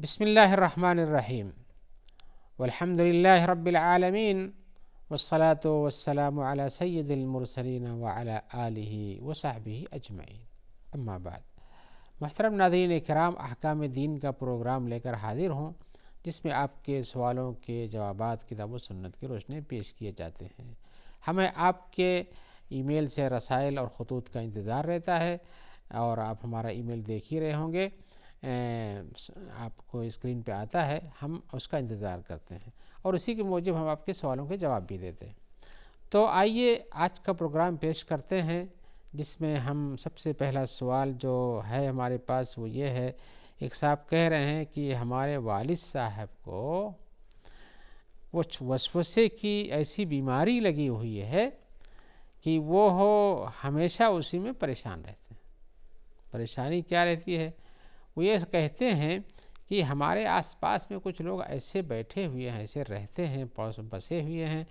بسم اللہ الرحمن الرحیم والحمد للہ رب العالمین والصلاة والسلام علی سید المرسلین وعلی آلہ وصحبہ اجمعین، اما بعد۔ محترم ناظرین کرام، احکام دین کا پروگرام لے کر حاضر ہوں، جس میں آپ کے سوالوں کے جوابات کتاب و سنت کی روشنی پیش کیے جاتے ہیں۔ ہمیں آپ کے ای میل سے رسائل اور خطوط کا انتظار رہتا ہے، اور آپ ہمارا ای میل دیکھ ہی رہے ہوں گے، آپ کو اسکرین پہ آتا ہے، ہم اس کا انتظار کرتے ہیں اور اسی کے موجب ہم آپ کے سوالوں کے جواب بھی دیتے ہیں۔ تو آئیے آج کا پروگرام پیش کرتے ہیں، جس میں ہم سب سے پہلا سوال جو ہے ہمارے پاس وہ یہ ہے، ایک صاحب کہہ رہے ہیں کہ ہمارے والد صاحب کو کچھ وسوسے کی ایسی بیماری لگی ہوئی ہے کہ وہ ہمیشہ اسی میں پریشان رہتے ہیں۔ پریشانی کیا رہتی ہے؟ وہ یہ کہتے ہیں کہ ہمارے آس پاس میں کچھ لوگ ایسے بیٹھے ہوئے ہیں، ایسے رہتے ہیں، بسے ہوئے ہیں،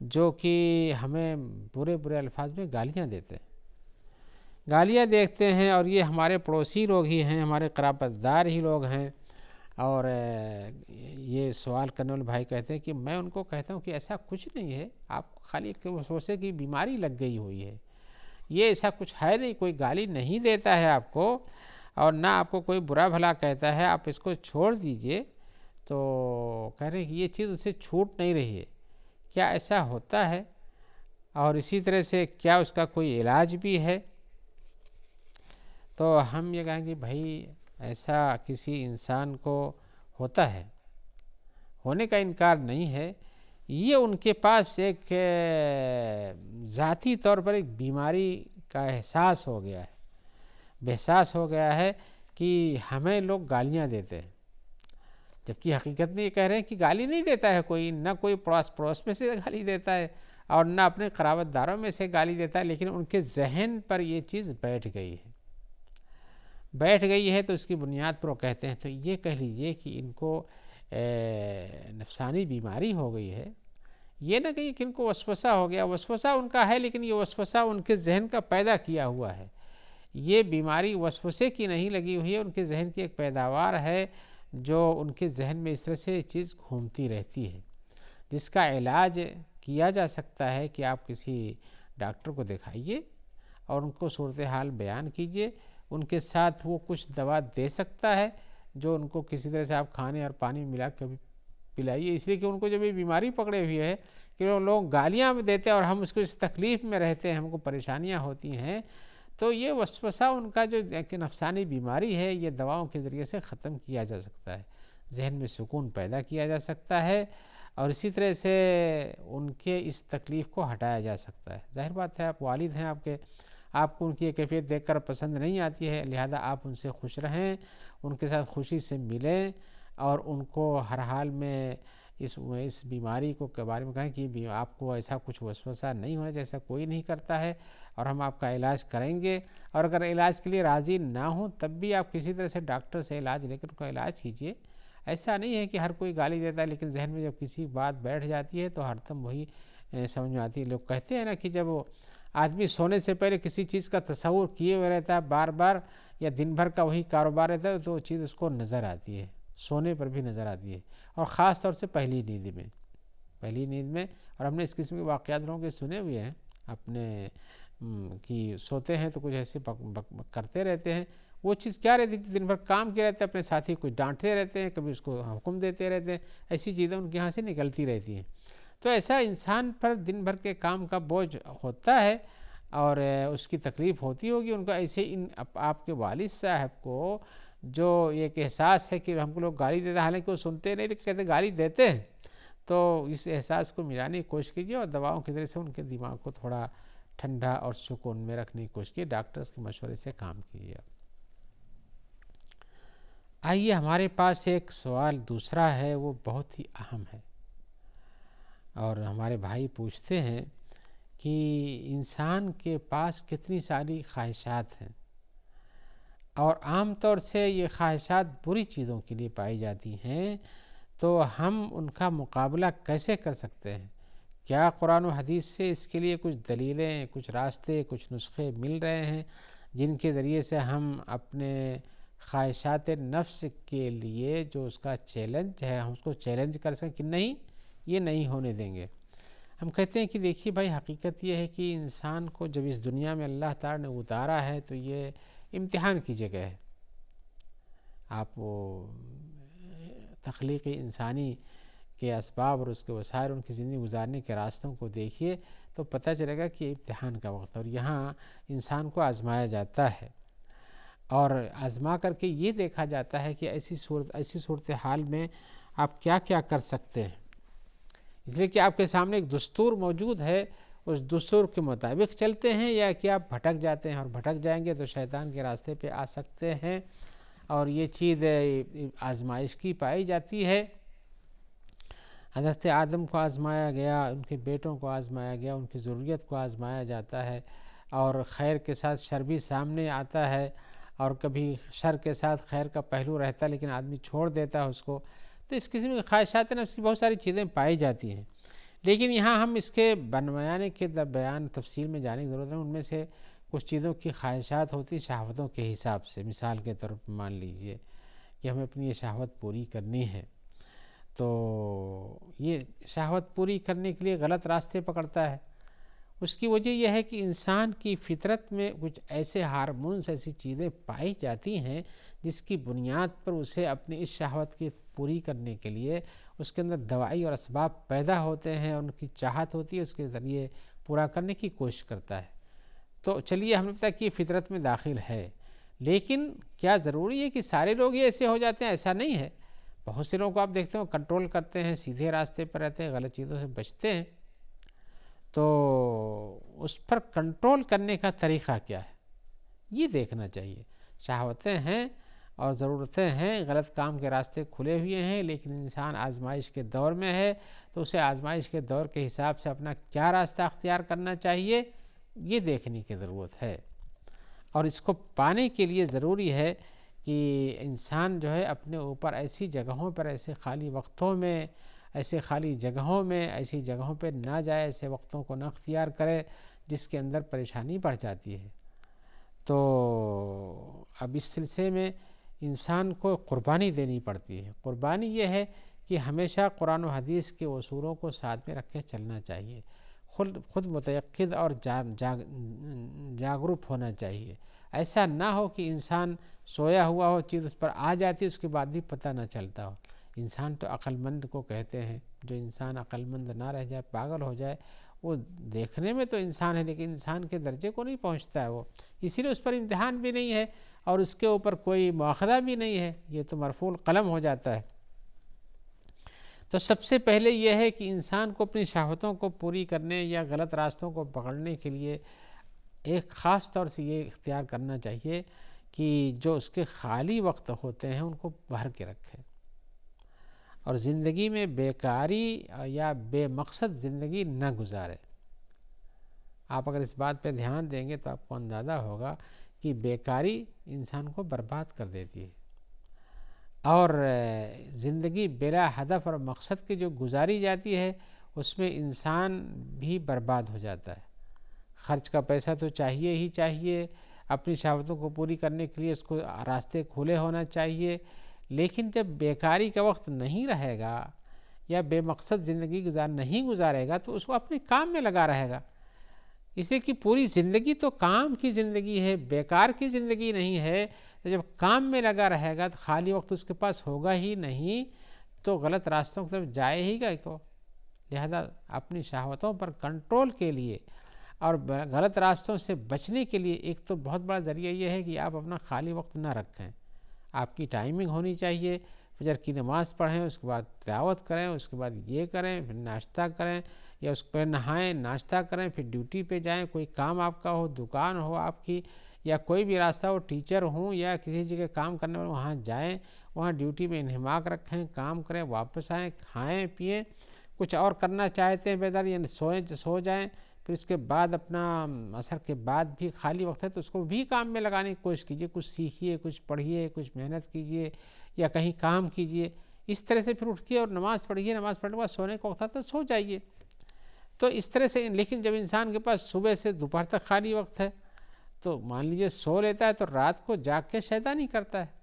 جو کہ ہمیں برے برے الفاظ میں گالیاں دیتے ہیں، گالیاں دیکھتے ہیں، اور یہ ہمارے پڑوسی لوگ ہی ہیں، ہمارے قرابت دار ہی لوگ ہیں۔ اور یہ سوال کرنے والے بھائی کہتے ہیں کہ میں ان کو کہتا ہوں کہ ایسا کچھ نہیں ہے، آپ خالی ایک وسوسے کی بیماری لگ گئی ہوئی ہے، یہ ایسا کچھ ہے نہیں، کوئی گالی نہیں دیتا ہے آپ کو، اور نہ آپ کو کوئی برا بھلا کہتا ہے، آپ اس کو چھوڑ دیجئے۔ تو کہہ رہے ہیں کہ یہ چیز ان سے چھوٹ نہیں رہی ہے، کیا ایسا ہوتا ہے؟ اور اسی طرح سے کیا اس کا کوئی علاج بھی ہے؟ تو ہم یہ کہیں گے بھائی، ایسا کسی انسان کو ہوتا ہے، ہونے کا انکار نہیں ہے، یہ ان کے پاس ایک ذاتی طور پر ایک بیماری کا احساس ہو گیا ہے، بحساس ہو گیا ہے کہ ہمیں لوگ گالیاں دیتے ہیں، جبکہ حقیقت میں یہ کہہ رہے ہیں کہ گالی نہیں دیتا ہے کوئی، نہ کوئی پڑوس میں سے گالی دیتا ہے، اور نہ اپنے قرابت داروں میں سے گالی دیتا ہے، لیکن ان کے ذہن پر یہ چیز بیٹھ گئی ہے، تو اس کی بنیاد پر وہ کہتے ہیں۔ تو یہ کہہ لیجئے کہ ان کو نفسانی بیماری ہو گئی ہے، یہ نہ کہیں کہ ان کو وسوسہ ہو گیا، وسوسہ ان کا ہے، لیکن یہ وسوسہ ان کے ذہن کا پیدا کیا ہوا ہے۔ یہ بیماری وسوسے کی نہیں لگی ہوئی ہے، ان کے ذہن کی ایک پیداوار ہے، جو ان کے ذہن میں اس طرح سے چیز گھومتی رہتی ہے، جس کا علاج کیا جا سکتا ہے کہ آپ کسی ڈاکٹر کو دکھائیے اور ان کو صورتحال بیان کیجئے، ان کے ساتھ وہ کچھ دوا دے سکتا ہے، جو ان کو کسی طرح سے آپ کھانے اور پانی ملا کے بھی پلائیے، اس لیے کہ ان کو جب یہ بیماری پکڑے ہوئی ہے کہ وہ لوگ گالیاں دیتے ہیں اور ہم اس کو اس تکلیف میں رہتے ہیں، ہم کو پریشانیاں ہوتی ہیں، تو یہ وسوسہ ان کا جو ایک نفسانی بیماری ہے، یہ دواؤں کے ذریعے سے ختم کیا جا سکتا ہے، ذہن میں سکون پیدا کیا جا سکتا ہے، اور اسی طرح سے ان کے اس تکلیف کو ہٹایا جا سکتا ہے۔ ظاہر بات ہے، آپ والد ہیں، آپ کو ان کی یہ کیفیت دیکھ کر پسند نہیں آتی ہے، لہذا آپ ان سے خوش رہیں، ان کے ساتھ خوشی سے ملیں، اور ان کو ہر حال میں اس بیماری کو کے بارے میں کہیں کہ آپ کو ایسا کچھ وسوسہ نہیں ہونا، جیسا کوئی نہیں کرتا ہے، اور ہم آپ کا علاج کریں گے، اور اگر علاج کے لیے راضی نہ ہوں تب بھی آپ کسی طرح سے ڈاکٹر سے علاج لے کر ان کا علاج کیجیے۔ ایسا نہیں ہے کہ ہر کوئی گالی دیتا ہے، لیکن ذہن میں جب کسی بات بیٹھ جاتی ہے تو ہر دم وہی سمجھ میں آتی ہے۔ لوگ کہتے ہیں نا کہ جب آدمی سونے سے پہلے کسی چیز کا تصور کیے ہوئے رہتا ہے بار بار، یا دن بھر کا وہی کاروبار رہتا ہے، تو وہ چیز اس کو نظر آتی ہے، سونے پر بھی نظر آتی ہے، اور خاص طور سے پہلی نیند میں۔ اور ہم نے اس قسم کے واقعات لوگوں کے سنے ہوئے ہیں اپنے، کہ سوتے ہیں تو کچھ ایسے کرتے رہتے ہیں، وہ چیز کیا رہتی ہے؟ دن بھر کام کے رہتے ہیں، اپنے ساتھی کو ڈانٹتے رہتے ہیں، کبھی اس کو حکم دیتے رہتے ہیں، ایسی چیزیں ان کے یہاں سے نکلتی رہتی ہیں۔ تو ایسا انسان پر دن بھر کے کام کا بوجھ ہوتا ہے، اور اس کی تکلیف ہوتی ہوگی ان کو۔ ایسے آپ کے والد صاحب کو جو ایک احساس ہے کہ ہم کو لوگ گالی دیتے ہیں، حالانکہ وہ سنتے نہیں، لیکن کہتے گالی دیتے ہیں، تو اس احساس کو ملانے کی کوشش کیجیے، اور دواؤں کے ذریعے سے ان کے دماغ کو تھوڑا ٹھنڈا اور سکون میں رکھنے کی کوشش کیجیے، ڈاکٹرز کے مشورے سے کام کیجیے۔ آئیے ہمارے پاس ایک سوال دوسرا ہے، وہ بہت ہی اہم ہے، اور ہمارے بھائی پوچھتے ہیں کہ انسان کے پاس کتنی ساری خواہشات ہیں، اور عام طور سے یہ خواہشات بری چیزوں کے لیے پائی جاتی ہیں، تو ہم ان کا مقابلہ کیسے کر سکتے ہیں؟ کیا قرآن و حدیث سے اس کے لیے کچھ دلیلیں، کچھ راستے، کچھ نسخے مل رہے ہیں، جن کے ذریعے سے ہم اپنے خواہشات نفس کے لیے جو اس کا چیلنج ہے، ہم اس کو چیلنج کر سکیں کہ نہیں، یہ نہیں ہونے دیں گے۔ ہم کہتے ہیں کہ دیکھیے بھائی، حقیقت یہ ہے کہ انسان کو جب اس دنیا میں اللہ تعالیٰ نے اتارا ہے تو یہ امتحان کی جگہ ہے۔ آپ وہ تخلیقی انسانی کے اسباب اور اس کے وسائل، ان کی زندگی گزارنے کے راستوں کو دیکھیے تو پتہ چلے گا کہ امتحان کا وقت ہے، اور یہاں انسان کو آزمایا جاتا ہے، اور آزما کر کے یہ دیکھا جاتا ہے کہ ایسی صورتحال میں آپ کیا کیا کر سکتے ہیں۔ اس لیے کہ آپ کے سامنے ایک دستور موجود ہے، اس دستور کے مطابق چلتے ہیں یا کہ آپ بھٹک جاتے ہیں، اور بھٹک جائیں گے تو شیطان کے راستے پہ آ سکتے ہیں، اور یہ چیز آزمائش کی پائی جاتی ہے۔ حضرت آدم کو آزمایا گیا، ان کے بیٹوں کو آزمایا گیا، ان کی ضروریت کو آزمایا جاتا ہے، اور خیر کے ساتھ شر بھی سامنے آتا ہے، اور کبھی شر کے ساتھ خیر کا پہلو رہتا ہے لیکن آدمی چھوڑ دیتا ہے اس کو۔ تو اس قسم کی خواہشات نفس کی بہت ساری چیزیں پائی جاتی ہیں، لیکن یہاں ہم اس کے بیان کے بیان تفصیل میں جانے کی ضرورت ہے۔ ان میں سے کچھ چیزوں کی خواہشات ہوتی شہوتوں کے حساب سے، مثال کے طور پر مان لیجئے کہ ہمیں اپنی یہ شہوت پوری کرنی ہے، تو یہ شہوت پوری کرنے کے لیے غلط راستے پکڑتا ہے۔ اس کی وجہ یہ ہے کہ انسان کی فطرت میں کچھ ایسے ہارمونز، ایسی چیزیں پائی جاتی ہیں جس کی بنیاد پر اسے اپنی اس شہوت کی پوری کرنے کے لیے اس کے اندر دوائی اور اسباب پیدا ہوتے ہیں، اور ان کی چاہت ہوتی ہے، اس کے ذریعے پورا کرنے کی کوشش کرتا ہے۔ تو چلیے ہم نے بتایا کہ یہ فطرت میں داخل ہے، لیکن کیا ضروری ہے کہ سارے لوگ یہ ایسے ہو جاتے ہیں؟ ایسا نہیں ہے۔ بہت سے لوگوں کو آپ دیکھتے ہیں کنٹرول کرتے ہیں، سیدھے راستے پر رہتے ہیں، غلط چیزوں سے بچتے ہیں۔ تو اس پر کنٹرول کرنے کا طریقہ کیا ہے، یہ دیکھنا چاہیے۔ شہوتیں ہیں اور ضرورتیں ہیں، غلط کام کے راستے کھلے ہوئے ہیں، لیکن انسان آزمائش کے دور میں ہے، تو اسے آزمائش کے دور کے حساب سے اپنا کیا راستہ اختیار کرنا چاہیے، یہ دیکھنے کی ضرورت ہے۔ اور اس کو پانے کے لیے ضروری ہے کہ انسان جو ہے اپنے اوپر ایسی جگہوں پر، ایسے خالی وقتوں میں، ایسے خالی جگہوں میں، ایسی جگہوں پہ نہ جائے، ایسے وقتوں کو نہ اختیار کرے جس کے اندر پریشانی بڑھ جاتی ہے۔ تو اب اس سلسلے میں انسان کو قربانی دینی پڑتی ہے۔ قربانی یہ ہے کہ ہمیشہ قرآن و حدیث کے اصولوں کو ساتھ میں رکھ کے چلنا چاہیے، خود متیقظ اور جاگروک ہونا چاہیے۔ ایسا نہ ہو کہ انسان سویا ہوا ہو، چیز اس پر آ جاتی، اس کے بعد بھی پتہ نہ چلتا ہو۔ انسان تو عقل مند کو کہتے ہیں، جو انسان عقل مند نہ رہ جائے، پاگل ہو جائے، وہ دیکھنے میں تو انسان ہے لیکن انسان کے درجے کو نہیں پہنچتا ہے وہ، اسی لیے اس پر امتحان بھی نہیں ہے اور اس کے اوپر کوئی مواخذہ بھی نہیں ہے، یہ تو مرفوع القلم ہو جاتا ہے۔ تو سب سے پہلے یہ ہے کہ انسان کو اپنی شہوتوں کو پوری کرنے یا غلط راستوں کو پکڑنے کے لیے ایک خاص طور سے یہ اختیار کرنا چاہیے کہ جو اس کے خالی وقت ہوتے ہیں ان کو بھر کے رکھے، اور زندگی میں بیکاری یا بے مقصد زندگی نہ گزارے۔ آپ اگر اس بات پہ دھیان دیں گے تو آپ کو اندازہ ہوگا کہ بیکاری انسان کو برباد کر دیتی ہے، اور زندگی بلا ہدف اور مقصد کی جو گزاری جاتی ہے اس میں انسان بھی برباد ہو جاتا ہے۔ خرچ کا پیسہ تو چاہیے ہی چاہیے، اپنی شہوتوں کو پوری کرنے کے لیے اس کو راستے کھلے ہونا چاہیے، لیکن جب بیکاری کا وقت نہیں رہے گا یا بے مقصد زندگی نہیں گزارے گا تو اس کو اپنے کام میں لگا رہے گا۔ اس لیے کہ پوری زندگی تو کام کی زندگی ہے، بیکار کی زندگی نہیں ہے۔ جب کام میں لگا رہے گا تو خالی وقت اس کے پاس ہوگا ہی نہیں، تو غلط راستوں کی طرف جائے ہی گا کو۔ لہذا اپنی شہوتوں پر کنٹرول کے لیے اور غلط راستوں سے بچنے کے لیے ایک تو بہت بڑا ذریعہ یہ ہے کہ آپ اپنا خالی وقت نہ رکھیں۔ آپ کی ٹائمنگ ہونی چاہیے، فجر کی نماز پڑھیں، اس کے بعد تلاوت کریں، اس کے بعد یہ کریں، پھر ناشتہ کریں، یا اس پہ نہائیں، ناشتہ کریں، پھر ڈیوٹی پہ جائیں، کوئی کام آپ کا ہو، دکان ہو آپ کی، یا کوئی بھی راستہ ہو، ٹیچر ہوں یا کسی جگہ کام کرنے والے، وہاں جائیں، وہاں ڈیوٹی میں انہماک رکھیں، کام کریں، واپس آئیں، کھائیں پئیں، کچھ اور کرنا چاہتے ہیں بیدار یا سو جائیں، پھر اس کے بعد اپنا عصر کے بعد بھی خالی وقت ہے تو اس کو بھی کام میں لگانے کی کوشش کیجیے، کچھ سیکھیے، کچھ پڑھیے، کچھ محنت کیجیے یا کہیں کام کیجیے، اس طرح سے پھر اٹھیے اور نماز پڑھیے، نماز پڑھنے کے بعد سونے کا وقت آتا تو سو جائیے۔ تو اس طرح سے، لیکن جب انسان کے پاس صبح سے دوپہر تک خالی وقت ہے تو مان لیجیے سو لیتا ہے تو رات کو جاگ کے شیطانی کرتا ہے،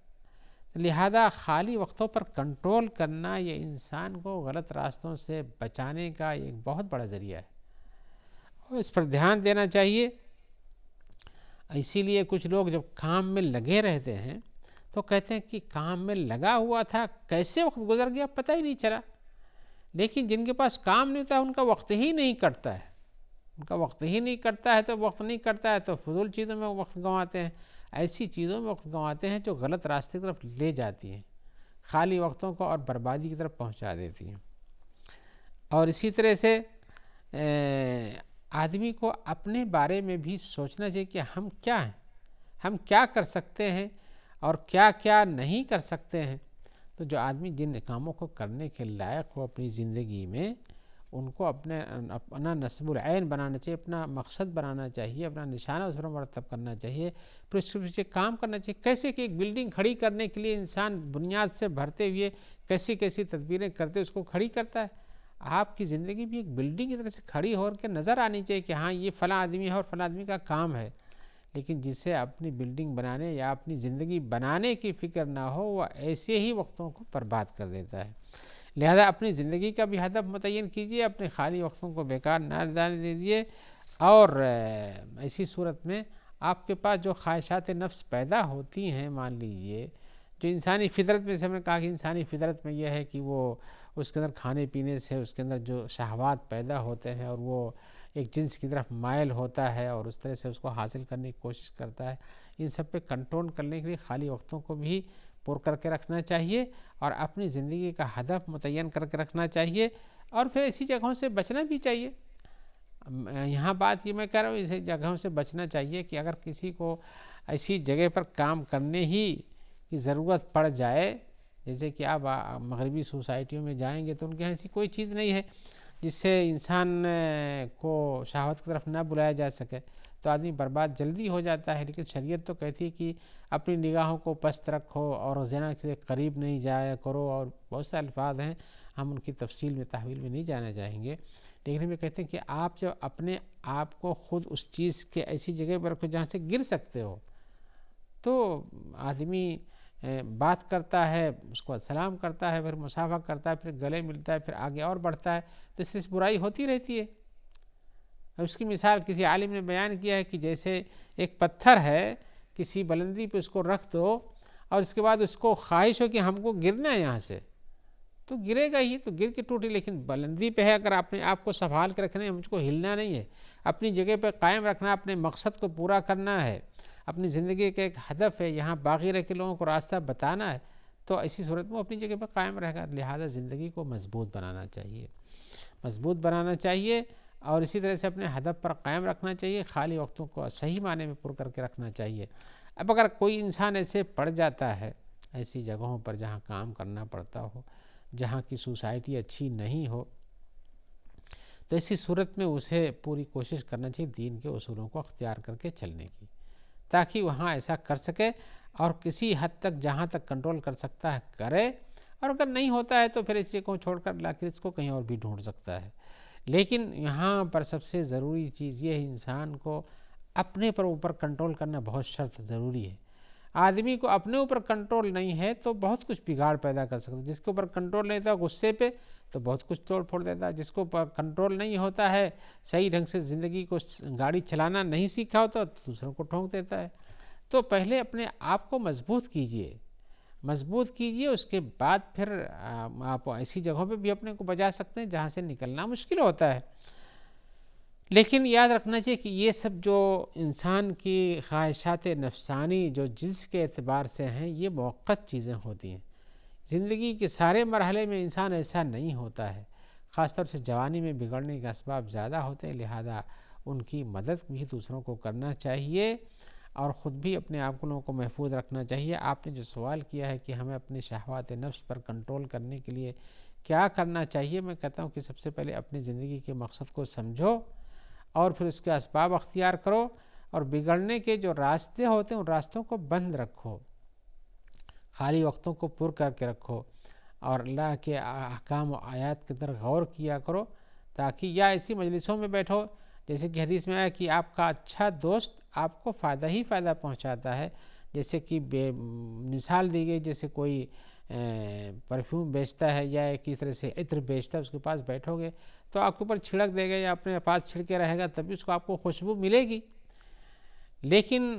لہذا خالی وقتوں پر کنٹرول کرنا یہ انسان کو غلط راستوں سے بچانے کا ایک بہت بڑا ذریعہ ہے اور اس پر دھیان دینا چاہیے. اسی لیے کچھ لوگ جب کام میں لگے رہتے ہیں تو کہتے ہیں کہ کام میں لگا ہوا تھا، کیسے وقت گزر گیا پتہ ہی نہیں چلا. لیکن جن کے پاس کام نہیں ہوتا ان کا وقت ہی نہیں کٹتا ہے، ان کا وقت ہی نہیں کٹتا ہے، تو وقت نہیں کٹتا ہے تو فضول چیزوں میں وقت گنواتے ہیں، ایسی چیزوں میں وقت گنواتے ہیں جو غلط راستے کی طرف لے جاتی ہیں، خالی وقتوں کو اور بربادی کی طرف پہنچا دیتی ہیں. اور اسی طرح سے آدمی کو اپنے بارے میں بھی سوچنا چاہیے کہ ہم کیا ہیں، ہم کیا کر سکتے ہیں اور کیا کیا نہیں کر سکتے ہیں. تو جو آدمی جن کاموں کو کرنے کے لائق ہو اپنی زندگی میں، ان کو اپنا نصب العین بنانا چاہیے، اپنا مقصد بنانا چاہیے، اپنا نشانہ اس پر مرتب کرنا چاہیے، پھر اس کے پیچھے کام کرنا چاہیے. کیسے کہ ایک بلڈنگ کھڑی کرنے کے لیے انسان بنیاد سے بھرتے ہوئے کیسی کیسی تدبیریں کرتے اس کو کھڑی کرتا ہے. آپ کی زندگی بھی ایک بلڈنگ کی طرح سے کھڑی ہو کے نظر آنی چاہیے کہ ہاں یہ فلاں آدمی ہے اور فلاں آدمی کا کام ہے. لیکن جسے اپنی بلڈنگ بنانے یا اپنی زندگی بنانے کی فکر نہ ہو، وہ ایسے ہی وقتوں کو برباد کر دیتا ہے. لہذا اپنی زندگی کا بھی ہدف متعین کیجیے، اپنے خالی وقتوں کو بیکار نہ جانے دیجیے. اور ایسی صورت میں آپ کے پاس جو خواہشات نفس پیدا ہوتی ہیں، مان لیجیے جو انسانی فطرت میں، جیسے ہم نے کہا کہ انسانی فطرت میں یہ ہے کہ وہ اس کے اندر کھانے پینے سے اس کے اندر جو شہوات پیدا ہوتے ہیں اور وہ ایک جنس کی طرف مائل ہوتا ہے اور اس طرح سے اس کو حاصل کرنے کی کوشش کرتا ہے. ان سب پہ کنٹرول کرنے کے لیے خالی وقتوں کو بھی پر کر کے رکھنا چاہیے اور اپنی زندگی کا ہدف متعین کر کے رکھنا چاہیے. اور پھر ایسی جگہوں سے بچنا بھی چاہیے. یہاں بات یہ میں کہہ رہا ہوں، ایسی جگہوں سے بچنا چاہیے کہ اگر کسی کو ایسی جگہ پر کام کرنے ہی کی ضرورت پڑ جائے، جیسے کہ آپ مغربی سوسائٹیوں میں جائیں گے تو ان کے یہاں ایسی کوئی چیز نہیں ہے جس سے انسان کو شہوت کی طرف نہ بلایا جا سکے، تو آدمی برباد جلدی ہو جاتا ہے. لیکن شریعت تو کہتی ہے کہ اپنی نگاہوں کو پست رکھو اور زنا سے قریب نہیں جایا کرو، اور بہت سے الفاظ ہیں، ہم ان کی تفصیل میں تحویل میں نہیں جانا چاہیں گے. لیکن ہمیں کہتے ہیں کہ آپ جب اپنے آپ کو خود اس چیز کے ایسی جگہ پر رکھو جہاں سے گر سکتے ہو، تو آدمی بات کرتا ہے، اس کو سلام کرتا ہے، پھر مصافحہ کرتا ہے، پھر گلے ملتا ہے، پھر آگے اور بڑھتا ہے، تو اس سے برائی ہوتی رہتی ہے. اس کی مثال کسی عالم نے بیان کیا ہے کہ جیسے ایک پتھر ہے، کسی بلندی پہ اس کو رکھ دو اور اس کے بعد اس کو خواہش ہو کہ ہم کو گرنا ہے یہاں سے، تو گرے گا ہی، تو گر کے ٹوٹے. لیکن بلندی پہ ہے، اگر اپنے آپ کو سنبھال کے رکھنا ہے، مجھ کو ہلنا نہیں ہے، اپنی جگہ پہ قائم رکھنا، اپنے مقصد کو پورا کرنا ہے، اپنی زندگی کا ایک ہدف ہے، یہاں باقی رہ کے لوگوں کو راستہ بتانا ہے، تو ایسی صورت میں اپنی جگہ پہ قائم رہے گا. لہذا زندگی کو مضبوط بنانا چاہیے، مضبوط بنانا چاہیے اور اسی طرح سے اپنے ہدف پر قائم رکھنا چاہیے. خالی وقتوں کو صحیح معنی میں پر کر کے رکھنا چاہیے. اب اگر کوئی انسان ایسے پڑ جاتا ہے ایسی جگہوں پر جہاں کام کرنا پڑتا ہو، جہاں کی سوسائٹی اچھی نہیں ہو، تو ایسی صورت میں اسے پوری کوشش کرنا چاہیے دین کے اصولوں کو اختیار کر کے چلنے کی، تاکہ وہاں ایسا کر سکے اور کسی حد تک جہاں تک کنٹرول کر سکتا ہے کرے، اور اگر نہیں ہوتا ہے تو پھر اس کو چھوڑ کر لا کے اس کو کہیں اور بھی ڈھونڈ سکتا ہے. لیکن یہاں پر سب سے ضروری چیز یہ ہے، انسان کو اپنے پر اوپر کنٹرول کرنا بہت شرط ضروری ہے. آدمی کو اپنے اوپر کنٹرول نہیں ہے تو بہت کچھ بگاڑ پیدا کر سکتا ہے. جس کے اوپر کنٹرول نہیں ہوتا غصے پہ تو بہت کچھ توڑ پھوڑ دیتا ہے. جس کو اوپر کنٹرول نہیں ہوتا ہے، صحیح ڈھنگ سے زندگی کو گاڑی چلانا نہیں سیکھا ہوتا تو دوسروں کو ٹھونک دیتا ہے. تو پہلے اپنے آپ کو مضبوط کیجئے، مضبوط کیجئے، اس کے بعد پھر آپ ایسی جگہوں پہ بھی اپنے کو بچا سکتے ہیں جہاں سے نکلنا مشکل ہوتا ہے. لیکن یاد رکھنا چاہیے کہ یہ سب جو انسان کی خواہشات نفسانی جو جنس کے اعتبار سے ہیں، یہ موقت چیزیں ہوتی ہیں. زندگی کے سارے مرحلے میں انسان ایسا نہیں ہوتا ہے. خاص طور سے جوانی میں بگڑنے کے اسباب زیادہ ہوتے ہیں، لہذا ان کی مدد بھی دوسروں کو کرنا چاہیے اور خود بھی اپنے آپ کو محفوظ رکھنا چاہیے. آپ نے جو سوال کیا ہے کہ ہمیں اپنے شہوات نفس پر کنٹرول کرنے کے لیے کیا کرنا چاہیے، میں کہتا ہوں کہ سب سے پہلے اپنی زندگی کے مقصد کو سمجھو اور پھر اس کے اسباب اختیار کرو، اور بگڑنے کے جو راستے ہوتے ہیں ان راستوں کو بند رکھو، خالی وقتوں کو پر کر کے رکھو اور اللہ کے احکام و آیات کی طرف غور کیا کرو، تاکہ یا ایسی مجلسوں میں بیٹھو جیسے کہ حدیث میں آیا کہ آپ کا اچھا دوست آپ کو فائدہ ہی فائدہ پہنچاتا ہے، جیسے کہ مثال دی گئی، جیسے کوئی پرفیوم بیچتا ہے یا ایک طرح سے عطر بیچتا ہے، اس کے پاس بیٹھو گے تو آپ کے اوپر چھڑک دے گا یا اپنے پاس چھڑکے رہے گا، تبھی اس کو آپ کو خوشبو ملے گی. لیکن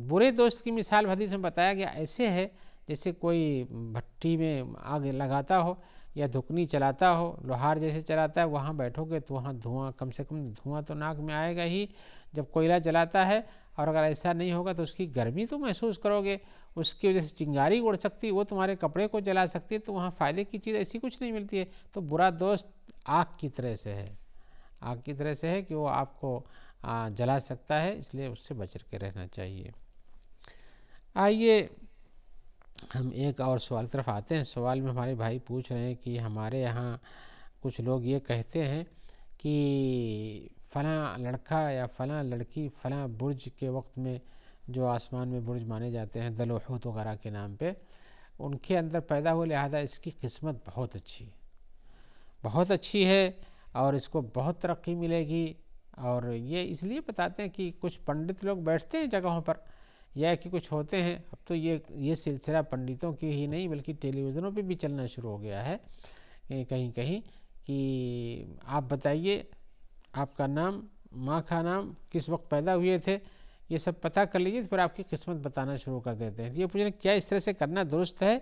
برے دوست کی مثال حدیث میں بتایا گیا ایسے ہے جیسے کوئی بھٹی میں آگ لگاتا ہو یا دھکنی چلاتا ہو، لوہار جیسے چلاتا ہے، وہاں بیٹھو گے تو وہاں دھواں، کم سے کم دھواں تو ناک میں آئے گا ہی جب کوئلہ جلاتا ہے. اور اگر ایسا نہیں ہوگا تو اس کی گرمی تو محسوس کرو گے، اس کی وجہ سے چنگاری اڑ سکتی ہے، وہ تمہارے کپڑے کو جلا سکتی ہے. تو وہاں فائدے کی چیز ایسی کچھ نہیں ملتی ہے. تو برا دوست آگ کی طرح سے ہے، آگ کی طرح سے ہے کہ وہ آپ کو جلا سکتا ہے، اس لیے اس سے بچ کے رہنا چاہیے. آئیے ہم ایک اور سوال طرف آتے ہیں. سوال میں ہمارے بھائی پوچھ رہے ہیں کہ ہمارے یہاں کچھ لوگ یہ کہتے ہیں کہ فلاں لڑکا یا فلاں لڑکی فلاں برج کے وقت میں، جو آسمان میں برج مانے جاتے ہیں دل و حوت وغیرہ کے نام پہ، ان کے اندر پیدا ہو، لہذا اس کی قسمت بہت اچھی ہے، بہت اچھی ہے اور اس کو بہت ترقی ملے گی. اور یہ اس لیے بتاتے ہیں کہ کچھ پنڈت لوگ بیٹھتے ہیں جگہوں پر، یا کہ کچھ ہوتے ہیں. اب تو یہ سلسلہ پنڈتوں کی ہی نہیں بلکہ ٹیلی ویژنوں پہ بھی چلنا شروع ہو گیا ہے کہیں کہیں کہ آپ بتائیے آپ کا نام، ماں کا نام، کس وقت پیدا ہوئے تھے، یہ سب پتہ کر لیجیے، پھر آپ کی قسمت بتانا شروع کر دیتے ہیں. یہ پوچھ رہے کیا اس طرح سے کرنا درست ہے؟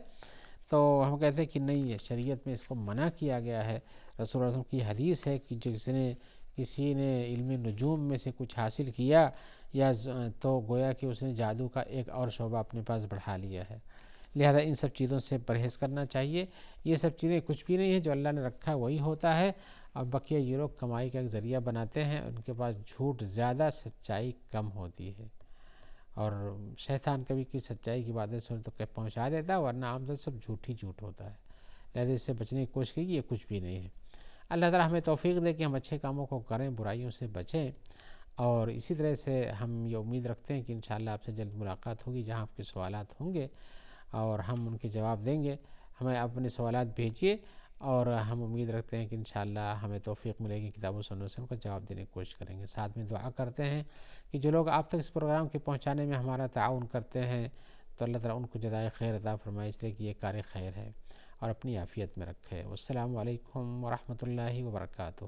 تو ہم کہتے ہیں کہ نہیں ہے، شریعت میں اس کو منع کیا گیا ہے. رسول اللہ کی حدیث ہے کہ کسی نے علم نجوم میں سے کچھ حاصل کیا یا تو گویا کہ اس نے جادو کا ایک اور شعبہ اپنے پاس بڑھا لیا ہے. لہذا ان سب چیزوں سے پرہیز کرنا چاہیے. یہ سب چیزیں کچھ بھی نہیں ہیں، جو اللہ نے رکھا وہی ہوتا ہے. اور بقیہ یہ لوگ کمائی کا ایک ذریعہ بناتے ہیں، ان کے پاس جھوٹ زیادہ، سچائی کم ہوتی ہے. اور شیطان کبھی کی سچائی کی باتیں سن تو پہنچا دیتا ہے، ورنہ عام طور سب جھوٹ ہی جھوٹ ہوتا ہے. لہذا اس سے بچنے کی کوشش کی، یہ کچھ بھی نہیں ہے. اللہ تعالیٰ ہمیں توفیق دے کہ ہم اچھے کاموں کو کریں، برائیوں سے بچیں. اور اسی طرح سے ہم یہ امید رکھتے ہیں کہ انشاءاللہ آپ سے جلد ملاقات ہوگی، جہاں آپ کے سوالات ہوں گے اور ہم ان کے جواب دیں گے. ہمیں اپنے سوالات بھیجیے اور ہم امید رکھتے ہیں کہ انشاءاللہ ہمیں توفیق ملے گی، کتاب و سنت سے ان کا جواب دینے کی کوشش کریں گے. ساتھ میں دعا کرتے ہیں کہ جو لوگ آپ تک اس پروگرام کے پہنچانے میں ہمارا تعاون کرتے ہیں تو اللہ تعالیٰ ان کو جزائے خیر عطا فرمائے، اس لیے کہ یہ کار خیر ہے، اور اپنی عافیت میں رکھے. والسلام علیکم ورحمۃ اللہ وبرکاتہ.